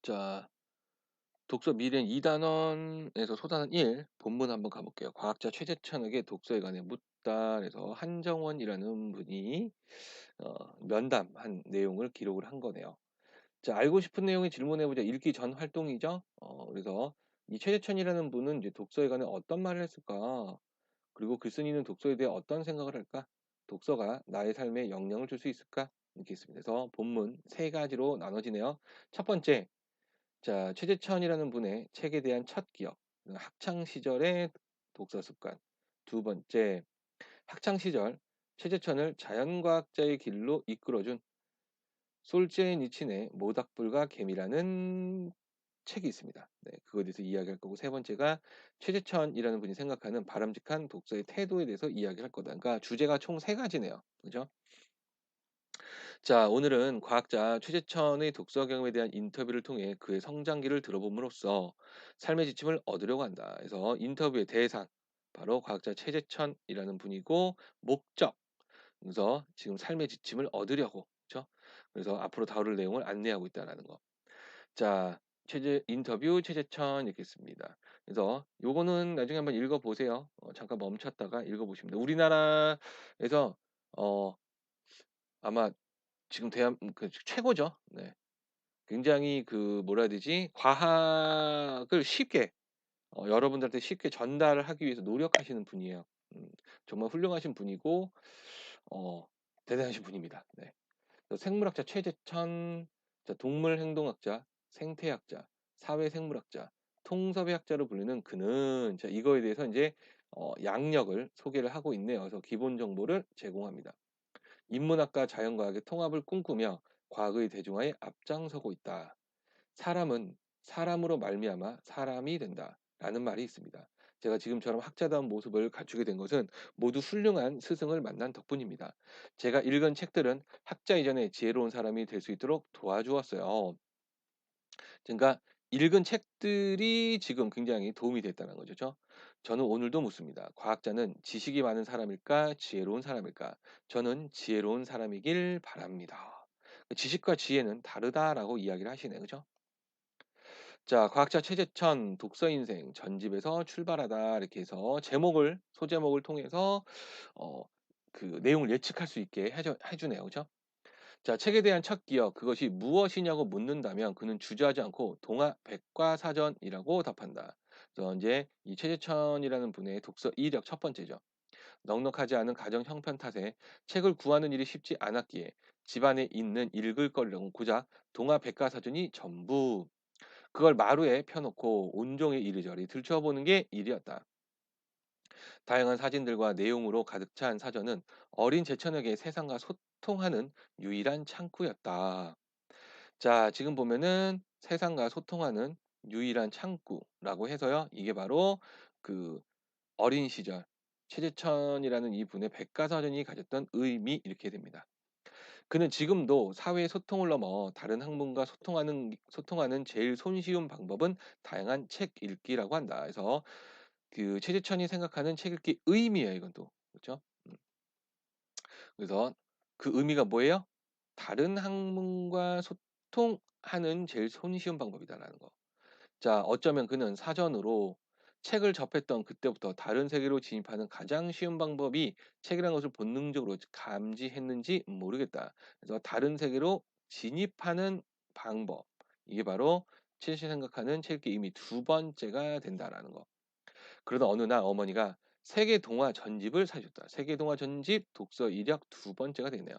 자, 독서 미래 2단원에서 소단원 1 본문 한번 가볼게요. 과학자 최재천에게 독서에 관해 묻다. 그래서 한정원이라는 분이 면담한 내용을 기록을 한 거네요. 자, 알고 싶은 내용의 질문해보자. 읽기 전 활동이죠. 그래서 이 최재천이라는 분은 이제 독서에 관해 어떤 말을 했을까? 그리고 글쓴이는 독서에 대해 어떤 생각을 할까? 독서가 나의 삶에 영향을 줄 수 있을까? 이렇게 있습니다. 그래서 본문 세 가지로 나눠지네요. 첫 번째, 자, 최재천이라는 분의 책에 대한 첫 기억, 학창 시절의 독서 습관. 두 번째, 학창 시절 최재천을 자연과학자의 길로 이끌어준 솔제니친의 모닥불과 개미라는 책이 있습니다. 네, 그거에 대해서 이야기할 거고, 세 번째가 최재천이라는 분이 생각하는 바람직한 독서의 태도에 대해서 이야기할 거다. 그러니까 주제가 총 세 가지네요. 그죠? 자, 오늘은 과학자 최재천의 독서 경험에 대한 인터뷰를 통해 그의 성장기를 들어봄으로써 삶의 지침을 얻으려고 한다. 그래서 인터뷰의 대상, 바로 과학자 최재천이라는 분이고, 목적, 그래서 지금 삶의 지침을 얻으려고, 그렇죠? 그래서 앞으로 다룰 내용을 안내하고 있다는 거. 자, 인터뷰 최재천 이렇게 습니다. 그래서 요거는 나중에 한번 읽어보세요. 잠깐 멈췄다가 읽어보시면 우리나라에서 어, 아마 지금 그 최고죠. 네. 굉장히 그 뭐라 해야 되지? 과학을 쉽게 여러분들한테 쉽게 전달을 하기 위해서 노력하시는 분이에요. 음 정말 훌륭하신 분이고 어 대단하신 분입니다. 네. 생물학자 최재천, 자 동물 행동학자, 생태학자, 사회생물학자, 통섭의학자로 불리는 그는, 자 이거에 대해서 인제 양력을 소개를 하고 있네요. 그래서 기본 정보를 제공합니다. 인문학과 자연과학의 통합을 꿈꾸며 과학의 대중화에 앞장서고 있다. 사람은 사람으로 말미암아 사람이 된다라는 말이 있습니다. 제가 지금처럼 학자다운 모습을 갖추게 된 것은 모두 훌륭한 스승을 만난 덕분입니다. 제가 읽은 책들은 학자 이전에 지혜로운 사람이 될 수 있도록 도와주었어요. 그러니까 읽은 책들이 지금 굉장히 도움이 됐다는 거죠. 저는 오늘도 묻습니다. 과학자는 지식이 많은 사람일까, 지혜로운 사람일까? 저는 지혜로운 사람이길 바랍니다. 지식과 지혜는 다르다라고 이야기를 하시네요. 그죠? 자, 과학자 최재천 독서 인생 전집에서 출발하다 이렇게 해서 소제목을 통해서 어 그 내용을 예측할 수 있게 해 주네요. 그죠? 자, 책에 대한 첫 기억, 그것이 무엇이냐고 묻는다면 그는 주저하지 않고 동화 백과사전이라고 답한다. 그래서 이제 이 최재천이라는 분의 독서 이력 첫 번째죠. 넉넉하지 않은 가정 형편 탓에 책을 구하는 일이 쉽지 않았기에 집안에 있는 읽을 거리는 고작 동화 백과사전이 전부. 그걸 마루에 펴놓고 온종일 이리저리 들춰보는 게 일이었다. 다양한 사진들과 내용으로 가득 찬 사전은 어린 제천에게 세상과 소통하는 유일한 창구였다. 자, 지금 보면은 세상과 소통하는 유일한 창구라고 해서요. 이게 바로 그 어린 시절 최재천이라는 이분의 백과사전이 가졌던 의미, 이렇게 됩니다. 그는 지금도 사회 소통을 넘어 다른 학문과 소통하는 제일 손쉬운 방법은 다양한 책 읽기라고 한다. 그래서 그 최재천이 생각하는 책 읽기 의미예요, 이건 또. 그렇죠? 그래서 그 의미가 뭐예요? 다른 학문과 소통하는 제일 손쉬운 방법이다라는 거. 자, 어쩌면 그는 사전으로 책을 접했던 그때부터 다른 세계로 진입하는 가장 쉬운 방법이 책이라는 것을 본능적으로 감지했는지 모르겠다. 그래서 다른 세계로 진입하는 방법. 이게 바로 첼시 생각하는 책 읽기 이미 두 번째가 된다라는 거. 그러다 어느 날 어머니가 세계 동화 전집을 사줬다. 세계 동화 전집 독서 이력 두 번째가 되네요.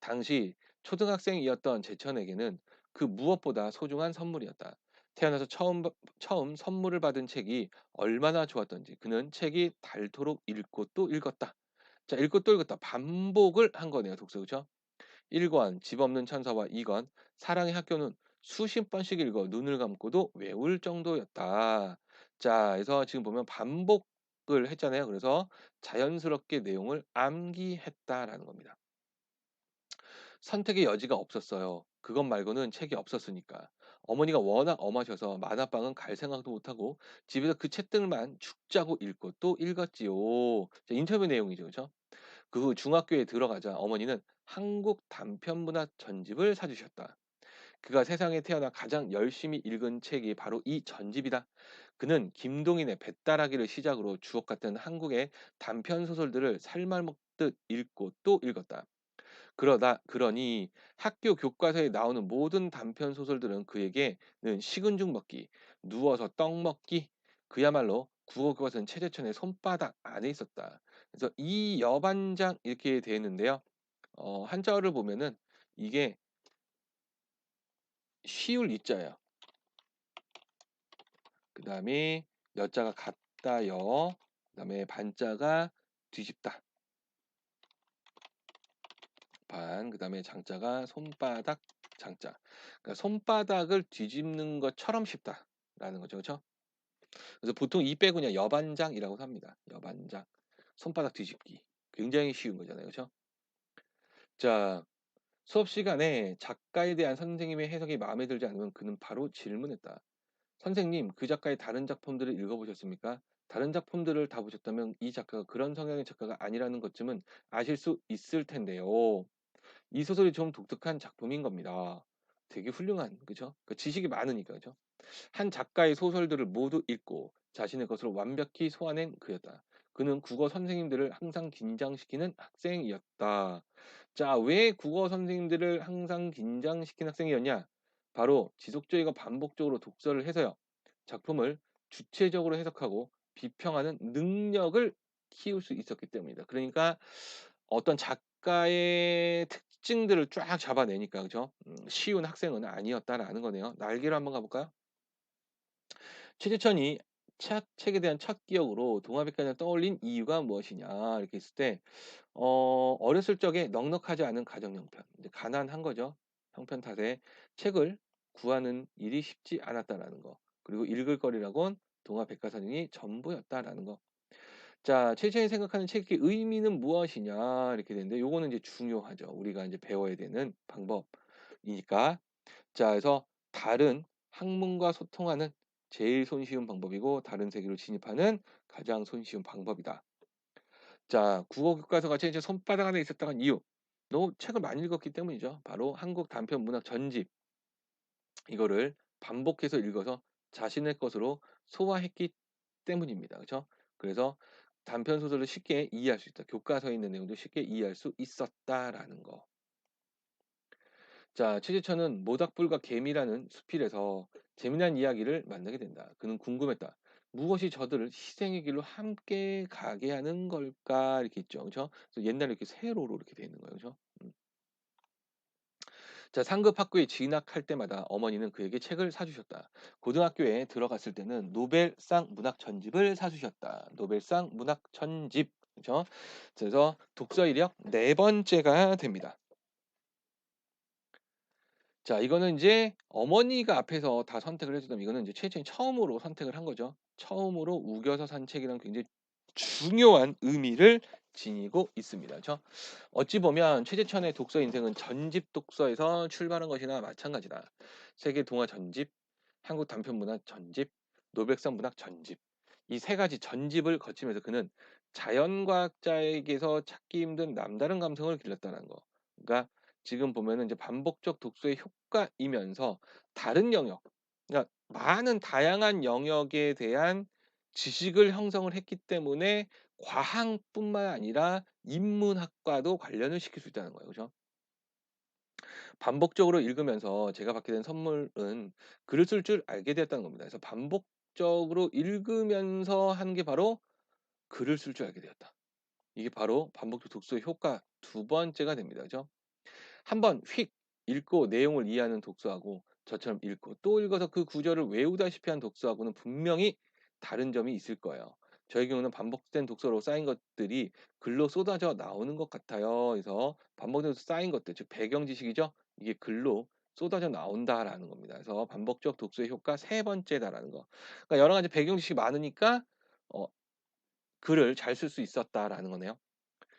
당시 초등학생이었던 제천에게는 그 무엇보다 소중한 선물이었다. 태어나서 처음 선물을 받은 책이 얼마나 좋았던지 그는 책이 닳도록 읽고 또 읽었다. 자, 읽고 또 읽었다. 반복을 한 거네요, 독서. 그죠? 1권, 집 없는 천사와 2권, 사랑의 학교는 수십 번씩 읽어 눈을 감고도 외울 정도였다. 자, 그래서 지금 보면 반복을 했잖아요. 그래서 자연스럽게 내용을 암기했다라는 겁니다. 선택의 여지가 없었어요. 그것 말고는 책이 없었으니까. 어머니가 워낙 엄하셔서 만화방은 갈 생각도 못하고 집에서 그 책들만 죽자고 읽고 또 읽었지요. 자, 인터뷰 내용이죠. 그죠? 그 후 중학교에 들어가자 어머니는 한국 단편문학 전집을 사주셨다. 그가 세상에 태어나 가장 열심히 읽은 책이 바로 이 전집이다. 그는 김동인의 배따라기를 시작으로 주옥 같은 한국의 단편 소설들을 살말먹듯 읽고 또 읽었다. 그러니 학교 교과서에 나오는 모든 단편 소설들은 그에게는 식은 죽 먹기, 누워서 떡 먹기, 그야말로 국어 교과서는 최재천의 손바닥 안에 있었다. 그래서 이 여반장 이렇게 되어 있는데요. 한자어를 보면은 이게 쉬울 이자예요. 그다음에 여자가 같다 여, 그다음에 반자가 뒤집다 반, 그다음에 장자가 손바닥 장자. 그러니까 손바닥을 뒤집는 것처럼 쉽다라는 거죠, 그렇죠? 그래서 보통 이 빼고 그냥 여반장이라고 합니다. 여반장, 손바닥 뒤집기. 굉장히 쉬운 거잖아요, 그렇죠? 자, 수업 시간에 작가에 대한 선생님의 해석이 마음에 들지 않으면 그는 바로 질문했다. 선생님, 그 작가의 다른 작품들을 읽어보셨습니까? 다른 작품들을 다 보셨다면 이 작가가 그런 성향의 작가가 아니라는 것쯤은 아실 수 있을 텐데요. 이 소설이 좀 독특한 작품인 겁니다. 되게 훌륭한, 그죠? 그 지식이 많으니까, 그죠? 한 작가의 소설들을 모두 읽고 자신의 것으로 완벽히 소화낸 그였다. 그는 국어 선생님들을 항상 긴장시키는 학생이었다. 자, 왜 국어 선생님들을 항상 긴장시키는 학생이었냐? 바로 지속적이고 반복적으로 독서를 해서요. 작품을 주체적으로 해석하고 비평하는 능력을 키울 수 있었기 때문이다. 그러니까 어떤 작가의 특징들을 쫙 잡아내니까, 그죠? 쉬운 학생은 아니었다라는 거네요. 날개로 한번 가볼까요? 최재천이 책에 대한 첫 기억으로 동화백과를 떠올린 이유가 무엇이냐 이렇게 했을 때 어렸을 적에 넉넉하지 않은 가정 형편, 이제 가난한 거죠. 형편 탓에 책을 구하는 일이 쉽지 않았다라는 거. 그리고 읽을 거리라곤 동화백과사전이 전부였다라는 거. 자, 최재현이 생각하는 책의 의미는 무엇이냐 이렇게 되는데 요거는 이제 중요하죠. 우리가 이제 배워야 되는 방법이니까. 자, 그래서 다른 학문과 소통하는 제일 손쉬운 방법이고 다른 세계로 진입하는 가장 손쉬운 방법이다. 자, 국어 교과서가 제 손바닥 안에 있었다는 이유. 너무 책을 많이 읽었기 때문이죠. 바로 한국 단편 문학 전집. 이거를 반복해서 읽어서 자신의 것으로 소화했기 때문입니다. 그렇죠? 그래서 단편 소설을 쉽게 이해할 수 있다. 교과서에 있는 내용도 쉽게 이해할 수 있었다라는 거. 자, 최재천은 모닥불과 개미라는 수필에서 재미난 이야기를 만나게 된다. 그는 궁금했다. 무엇이 저들을 희생의 길로 함께 가게 하는 걸까? 이렇게 있죠. 그죠? 그래서 옛날에 이렇게 세로로 이렇게 돼 있는 거예요. 그죠? 자, 상급 학교에 진학할 때마다 어머니는 그에게 책을 사주셨다. 고등학교에 들어갔을 때는 노벨상 문학 전집을 사주셨다. 노벨상 문학 전집. 그죠? 그래서 독서 이력 네 번째가 됩니다. 자, 이거는 이제 어머니가 앞에서 다 선택을 해 주다면 이거는 이제 최진이 처음으로 선택을 한 거죠. 처음으로 우겨서 산 책이라는 굉장히 중요한 의미를 지니고 있습니다. 그죠? 어찌 보면 최재천의 독서 인생은 전집 독서에서 출발한 것이나 마찬가지다. 세계 동화 전집, 한국 단편 문학 전집, 노벨상 문학 전집. 이 세 가지 전집을 거치면서 그는 자연과학자에게서 찾기 힘든 남다른 감성을 길렀다는 거. 그러니까 지금 보면은 이제 반복적 독서의 효과이면서 다른 영역, 그러니까 많은 다양한 영역에 대한 지식을 형성을 했기 때문에 과학뿐만 아니라 인문학과도 관련을 시킬 수 있다는 거예요. 그죠? 반복적으로 읽으면서 제가 받게 된 선물은 글을 쓸 줄 알게 되었다는 겁니다. 그래서 반복적으로 읽으면서 하는 게 바로 글을 쓸 줄 알게 되었다. 이게 바로 반복적 독서의 효과 두 번째가 됩니다. 그죠? 한번 휙 읽고 내용을 이해하는 독서하고 저처럼 읽고 또 읽어서 그 구절을 외우다시피 한 독서하고는 분명히 다른 점이 있을 거예요. 저의 경우는 반복된 독서로 쌓인 것들이 글로 쏟아져 나오는 것 같아요. 그래서 반복돼서 쌓인 것들, 즉 배경 지식이죠. 이게 글로 쏟아져 나온다라는 겁니다. 그래서 반복적 독서의 효과 세 번째다라는 거. 그러니까 여러 가지 배경 지식이 많으니까 어, 글을 잘 쓸 수 있었다라는 거네요.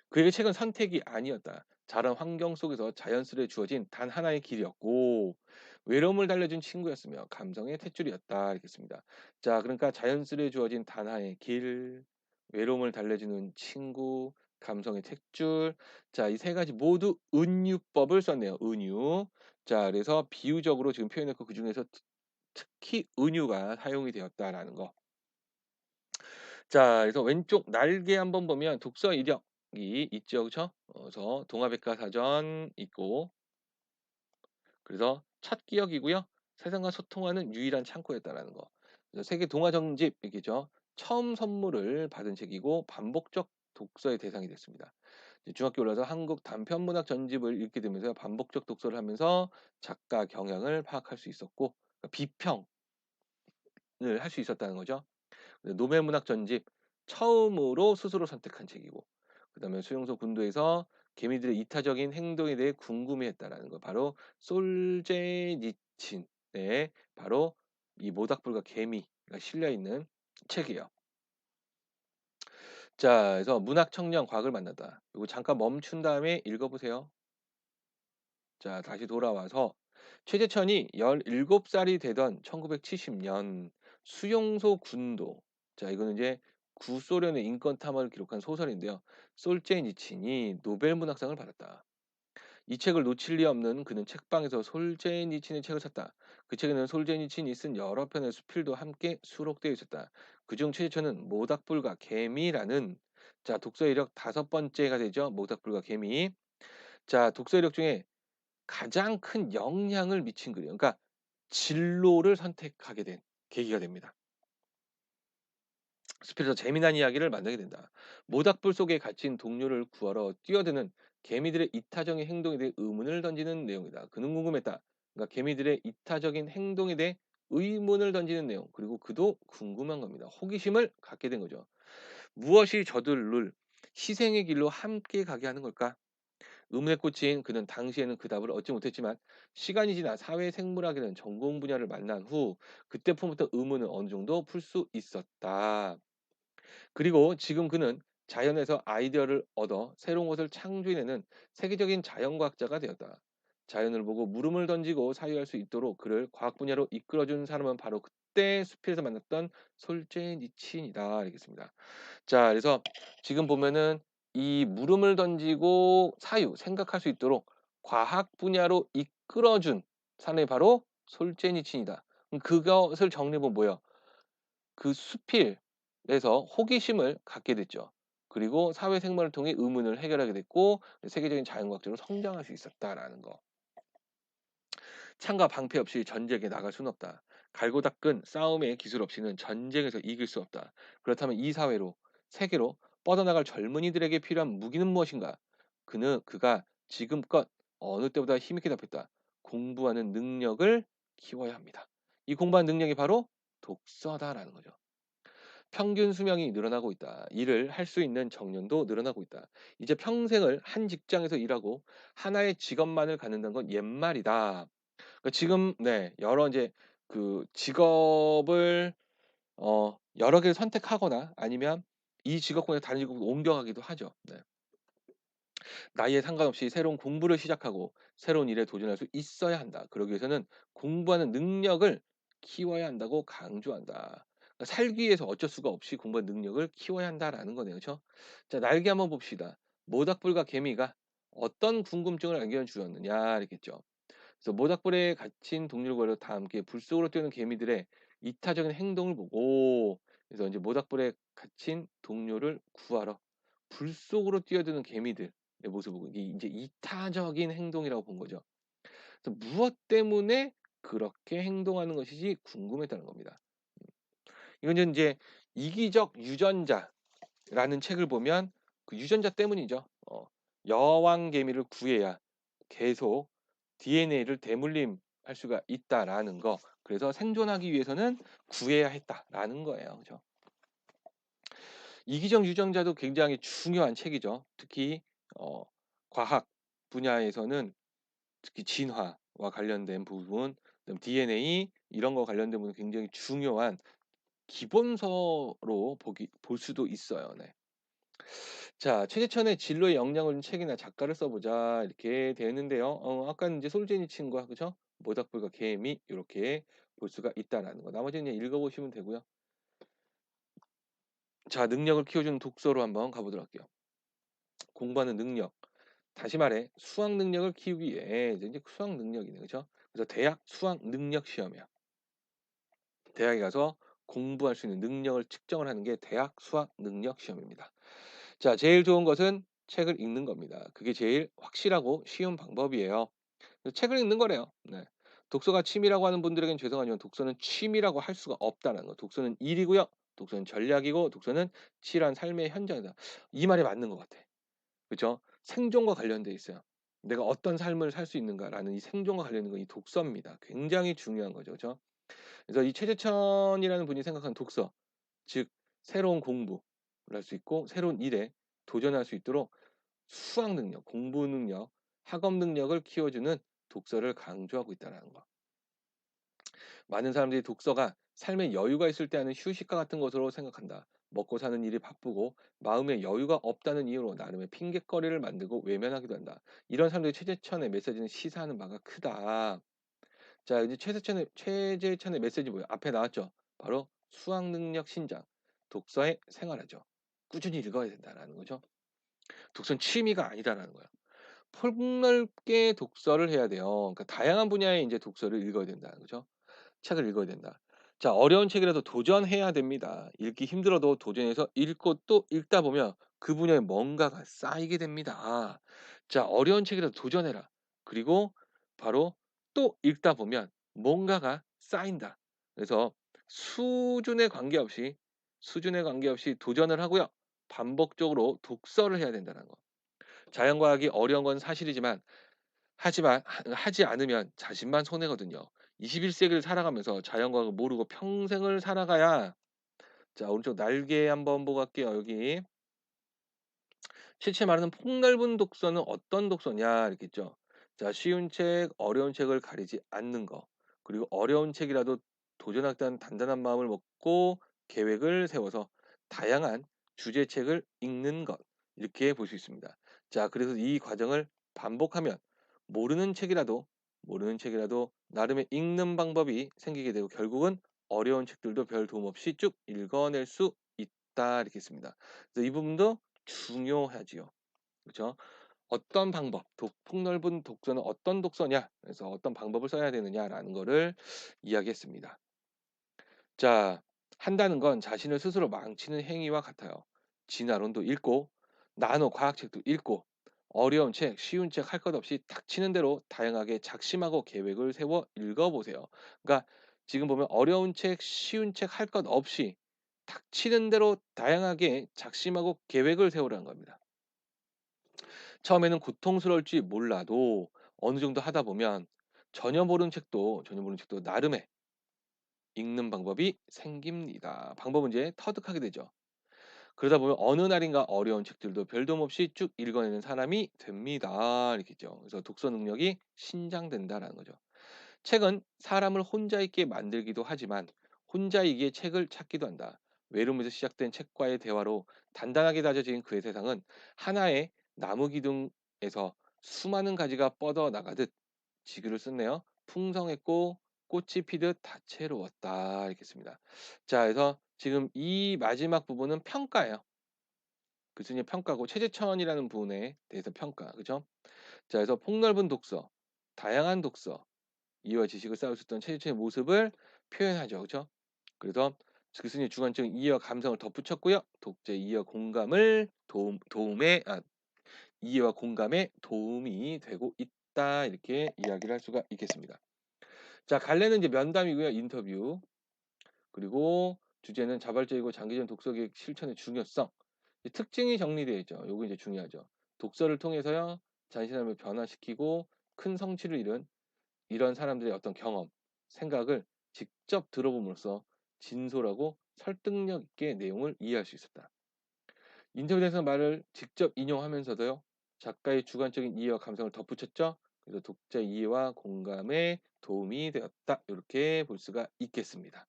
그에게 책은 선택이 아니었다. 자란 환경 속에서 자연스레 주어진 단 하나의 길이었고 외로움을 달래준 친구였으며 감성의 탯줄이었다. 이렇겠습니다. 자, 그러니까 자연스레 주어진 단 하나의 길, 외로움을 달래주는 친구, 감성의 탯줄. 자, 이 세 가지 모두 은유법을 썼네요. 은유. 자 그래서 비유적으로 지금 표현했고 그중에서 특히 은유가 사용이 되었다라는 거. 자 그래서 왼쪽 날개 한번 보면 독서 이력이 있죠. 그쵸? 그래서 동아백과사전 있고 그래서 첫 기억이고요. 세상과 소통하는 유일한 창구였다라는 거. 그래서 세계 동화 정집 얘기죠. 처음 선물을 받은 책이고 반복적 독서의 대상이 됐습니다. 이제 중학교 올라서 한국 단편문학 전집을 읽게 되면서 반복적 독서를 하면서 작가 경향을 파악할 수 있었고 그러니까 비평을 할 수 있었다는 거죠. 노벨 문학 전집 처음으로 스스로 선택한 책이고 그다음에 수용소 군도에서 개미들의 이타적인 행동에 대해 궁금해했다라는 거. 바로 솔제니친의 바로 이 모닥불과 개미가 실려 있는 책이에요. 자, 그래서 문학 청년 과학을 만나다. 이거 잠깐 멈춘 다음에 읽어보세요. 자, 다시 돌아와서 최재천이 17살이 되던 1970년 수용소 군도. 자, 이거는 이제 구소련의 인권 탐험을 기록한 소설인데요. 솔제니친이 노벨 문학상을 받았다. 이 책을 놓칠 리 없는 그는 책방에서 솔제니친의 책을 샀다. 그 책에는 솔제니친이 쓴 여러 편의 수필도 함께 수록되어 있었다. 그중 최재천은 모닥불과 개미라는 자, 독서 이력 다섯 번째가 되죠. 모닥불과 개미. 자, 독서 이력 중에 가장 큰 영향을 미친 글이에요. 그러니까 진로를 선택하게 된 계기가 됩니다. 숲에서 재미난 이야기를 만나게 된다. 모닥불 속에 갇힌 동료를 구하러 뛰어드는 개미들의 이타적인 행동에 대해 의문을 던지는 내용이다. 그는 궁금했다. 그러니까 개미들의 이타적인 행동에 대해 의문을 던지는 내용. 그리고 그도 궁금한 겁니다. 호기심을 갖게 된 거죠. 무엇이 저들을 희생의 길로 함께 가게 하는 걸까? 의문에 꽂힌 그는 당시에는 그 답을 얻지 못했지만 시간이 지나 사회생물학이라는 전공 분야를 만난 후 그때부터 의문을 어느 정도 풀 수 있었다. 그리고 지금 그는 자연에서 아이디어를 얻어 새로운 것을 창조해내는 세계적인 자연과학자가 되었다. 자연을 보고 물음을 던지고 사유할 수 있도록 그를 과학 분야로 이끌어준 사람은 바로 그때 숲에서 만났던 솔제니친이다. 알겠습니다. 자, 그래서 지금 보면은 이 물음을 던지고 사유, 생각할 수 있도록 과학 분야로 이끌어준 사람이 바로 솔제니친이다. 그것을 정리해 보면 뭐예요? 그 수필에서 호기심을 갖게 됐죠. 그리고 사회생활을 통해 의문을 해결하게 됐고 세계적인 자연과학자로 성장할 수 있었다라는 거. 창과 방패 없이 전쟁에 나갈 수는 없다. 갈고 닦은 싸움의 기술 없이는 전쟁에서 이길 수 없다. 그렇다면 이 사회로 세계로 뻗어나갈 젊은이들에게 필요한 무기는 무엇인가? 그가 지금껏 어느 때보다 힘있게 답했다. 공부하는 능력을 키워야 합니다. 이 공부하는 능력이 바로 독서다라는 거죠. 평균 수명이 늘어나고 있다. 일을 할 수 있는 정년도 늘어나고 있다. 이제 평생을 한 직장에서 일하고 하나의 직업만을 갖는다는 건 옛말이다. 그러니까 지금 네 여러 인제 그 직업을 여러 개를 선택하거나 아니면 이 직업군에서 다른 직업으로 옮겨가기도 하죠. 네. 나이에 상관없이 새로운 공부를 시작하고 새로운 일에 도전할 수 있어야 한다. 그러기 위해서는 공부하는 능력을 키워야 한다고 강조한다. 그러니까 살기 위해서 어쩔 수가 없이 공부하는 능력을 키워야 한다라는 거네요. 그죠? 자, 날개 한번 봅시다. 모닥불과 개미가 어떤 궁금증을 안겨 주었느냐 이랬겠죠. 그래서 모닥불에 갇힌 동물과 다 함께 불 속으로 뛰는 개미들의 이타적인 행동을 보고 그래서 이제 모닥불에 갇힌 동료를 구하러 불 속으로 뛰어드는 개미들의 모습을 보고 이게 인제 이타적인 행동이라고 본 거죠. 그래서 무엇 때문에 그렇게 행동하는 것인지 궁금했다는 겁니다. 이거는 인제 이기적 유전자라는 책을 보면 그 유전자 때문이죠. 여왕 개미를 구해야 계속 DNA를 대물림할 수가 있다라는 거. 그래서 생존하기 위해서는 구해야 했다라는 거예요. 그죠? 이기적 유전자도 굉장히 중요한 책이죠. 특히 어 과학 분야에서는 특히 진화와 관련된 부분, 그다음에 DNA 이런 거 관련된 부분 굉장히 중요한 기본서로 보기 볼 수도 있어요. 네. 자, 최재천의 진로에 영향을 준 책이나 작가를 써보자 이렇게 되어 있는데요. 아까는 이제 솔제니친과 그죠? 모닥불과 개미 요렇게 볼 수가 있다라는 거. 나머지는 그냥 읽어보시면 되고요. 자, 능력을 키워주는 독서로 한번 가보도록 할게요. 공부하는 능력. 다시 말해 수학 능력을 키우기 위해 이제 수학 능력이네. 그죠? 그래서 대학 수학 능력 시험이야. 대학에 가서 공부할 수 있는 능력을 측정을 하는 게 대학 수학 능력 시험입니다. 자, 제일 좋은 것은 책을 읽는 겁니다. 그게 제일 확실하고 쉬운 방법이에요. 그래서 책을 읽는 거래요. 네. 독서가 취미라고 하는 분들에겐 죄송하지만 독서는 취미라고 할 수가 없다는 거. 독서는 일이고요. 독서는 전략이고 독서는 치열한 삶의 현장이다. 이 말이 맞는 것 같아. 그죠? 생존과 관련돼 있어요. 내가 어떤 삶을 살 수 있는가라는 이 생존과 관련된 건 이 독서입니다. 굉장히 중요한 거죠. 그죠? 그래서 이 최재천이라는 분이 생각하는 독서, 즉 새로운 공부를 할 수 있고 새로운 일에 도전할 수 있도록 수학 능력, 공부 능력, 학업 능력을 키워주는 독서를 강조하고 있다는 거. 많은 사람들이 독서가 삶의 여유가 있을 때 하는 휴식과 같은 것으로 생각한다. 먹고 사는 일이 바쁘고 마음의 여유가 없다는 이유로 나름의 핑곗거리를 만들고 외면하기도 한다. 이런 사람들이 최재천의 메시지는 시사하는 바가 크다. 자, 이제 최재천의 메시지 뭐예요? 앞에 나왔죠. 바로 수학 능력 신장, 독서의 생활화죠. 꾸준히 읽어야 된다라는 거죠. 독서는 취미가 아니다라는 거예요. 폭넓게 독서를 해야 돼요. 그러니까 다양한 분야의 인제 독서를 읽어야 된다는 거죠. 책을 읽어야 된다. 자, 어려운 책이라도 도전해야 됩니다. 읽기 힘들어도 도전해서 읽고 또 읽다 보면 그 분야에 뭔가가 쌓이게 됩니다. 자, 어려운 책이라도 도전해라. 그리고 바로 또 읽다 보면 뭔가가 쌓인다. 그래서 수준에 관계없이 수준에 관계없이 도전을 하고요. 반복적으로 독서를 해야 된다는 거. 자연과학이 어려운 건 사실이지만 하지 않으면 자신만 손해거든요. 21 세기를 살아가면서 자연과학을 모르고 평생을 살아가야. 자, 오른쪽 날개 한번 보고 갈게요. 여기 실제 말하는 폭넓은 독서는 어떤 독서냐 이렇게 있죠. 자, 쉬운 책, 어려운 책을 가리지 않는 거. 그리고 어려운 책이라도 도전하겠다는 단단한 마음을 먹고 계획을 세워서 다양한 주제책을 읽는 것. 이렇게 볼 수 있습니다. 자, 그래서 이 과정을 반복하면 모르는 책이라도 모르는 책이라도 나름의 읽는 방법이 생기게 되고 결국은 어려운 책들도 별 도움 없이 쭉 읽어낼 수 있다 이렇게 있습니다. 그래서 이 부분도 중요하지요. 그죠? 어떤 방법, 폭넓은 독서는 어떤 독서냐, 그래서 어떤 방법을 써야 되느냐라는 거를 이야기했습니다. 자, 한다는 건 자신을 스스로 망치는 행위와 같아요. 진화론도 읽고, 나노 과학책도 읽고, 어려운 책, 쉬운 책 할 것 없이 닥치는 대로 다양하게 작심하고 계획을 세워 읽어보세요. 그러니까 지금 보면 어려운 책, 쉬운 책 할 것 없이 닥치는 대로 다양하게 작심하고 계획을 세우라는 겁니다. 처음에는 고통스러울지 몰라도 어느 정도 하다 보면 전혀 모르는 책도 나름의 읽는 방법이 생깁니다. 방법은 이제 터득하게 되죠. 그러다 보면 어느 날인가 어려운 책들도 별돔 없이 쭉 읽어내는 사람이 됩니다. 이렇게죠. 그래서 독서 능력이 신장된다라는 거죠. 책은 사람을 혼자 있게 만들기도 하지만 혼자이기에 책을 찾기도 한다. 외로움에서 시작된 책과의 대화로 단단하게 다져진 그의 세상은 하나의 나무 기둥에서 수많은 가지가 뻗어 나가듯 지글을 썼네요. 풍성했고 꽃이 피듯 다채로웠다. 이렇게 습니다. 자, 그래서 지금 이 마지막 부분은 평가예요. 교수님 평가고 최재천이라는 분에 대해서 평가. 그죠? 자, 그래서 폭넓은 독서, 다양한 독서, 이해와 지식을 쌓을 수 있던 최재천의 모습을 표현하죠. 그죠? 그래서 교수님의 주관적인 이해와 감성을 덧붙였고요. 독자의 이해와 공감을 이해와 공감에 도움이 되고 있다. 이렇게 이야기를 할 수가 있겠습니다. 자, 갈래는 이제 면담이고요. 인터뷰. 그리고 주제는 자발적이고 장기적인 독서 계획 실천의 중요성. 이 특징이 정리되어 있죠. 요거 이제 중요하죠. 독서를 통해서요. 자신의 삶을 변화시키고 큰 성취를 이룬 이런 사람들의 어떤 경험, 생각을 직접 들어봄으로써 진솔하고 설득력 있게 내용을 이해할 수 있었다. 인터뷰에서 말을 직접 인용하면서도요. 작가의 주관적인 이해와 감성을 덧붙였죠. 그래서 독자 이해와 공감에 도움이 되었다. 이렇게 볼 수가 있겠습니다.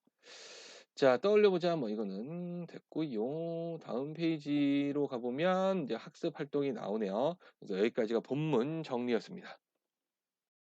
자, 떠올려 보자. 뭐 이거는 됐고요. 다음 페이지로 가보면 이제 학습 활동이 나오네요. 그래서 여기까지가 본문 정리였습니다.